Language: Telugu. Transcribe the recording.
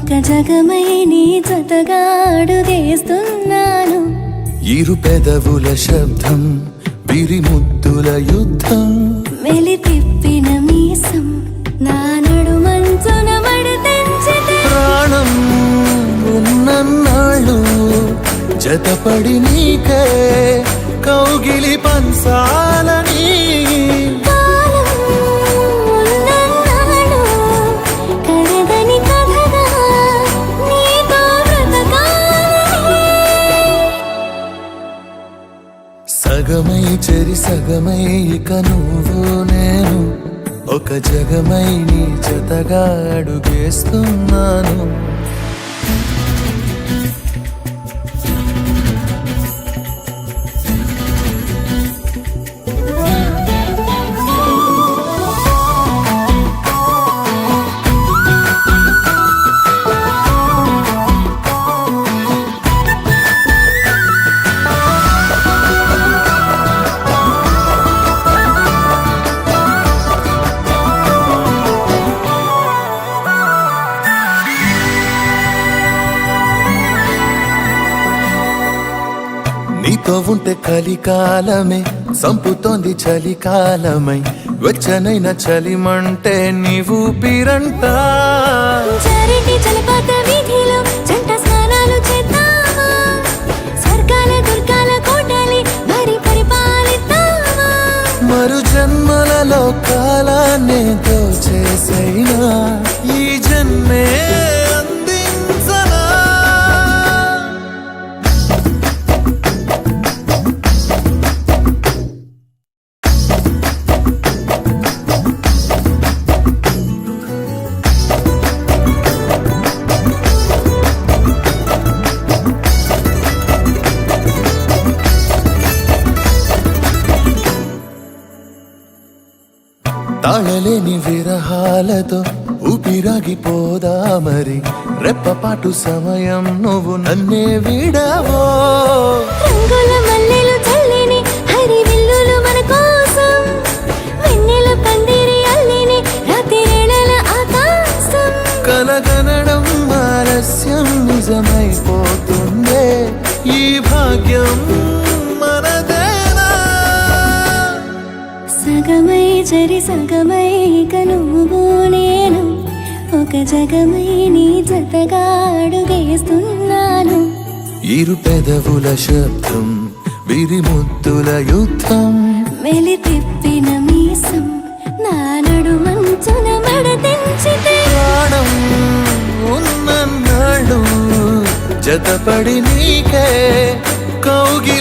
ఒక జగమై నీ జతగా అడుగేస్తున్నాను. ఇరు పెదవుల శబ్దం, విరిముద్దుల యుద్ధం, మెలి తిప్పిన మీసం నా నడుమంచున మడతెంచితే ప్రాణం ఉన్నన్నాళ్ళు జతపడి నీకే కౌగిలి పంచాలని. సగమై చెరి సగమై ఇక నువ్వు నేను ఒక జగమై నీ జతగా అడుగేస్తున్నాను. నీతో ఉంటే కలికాలమే సంపుతోంది చలికాలమై, వెచ్చనైన చలిమంటే నీవు పీరంట. జలపాత వీధిలో జంట స్నానాలు చేద్దామా, స్వర్గాల దుర్గాల కోటలి మరి పరిపాలిద్దామా. మరు జన్మలలో కాలాన్నే దోచేసైనా ఈ జన్మే తాళలేని విరహాలతో ఊపిరాగిపోదా మరి, రెప్పపాటు సమయం నువ్వు నన్నే విడవో. రంగుల మల్లెలు చల్లిని హరి విల్లులు మన కోసం, వెన్నెల పందిరి అల్లిని రాత్రివేళల ఆకాశం. కలగనడం ఆలస్యం నిజమైపోతుందే, ఈ భాగ్యం మనదేనా. సగమై చెరి సగమై ఇక నువ్వు నేను ఒక జగమై నీ జతగా అడుగేస్తున్నాను. ఇరు పెదవుల శబ్దం, విరిముద్దుల యుద్ధం, మెలి తిప్పిన మీసం నా నడుమంచున మడతెంచితే ప్రాణం ఉన్నన్నాళ్ళు జతపడి నీకే కౌగి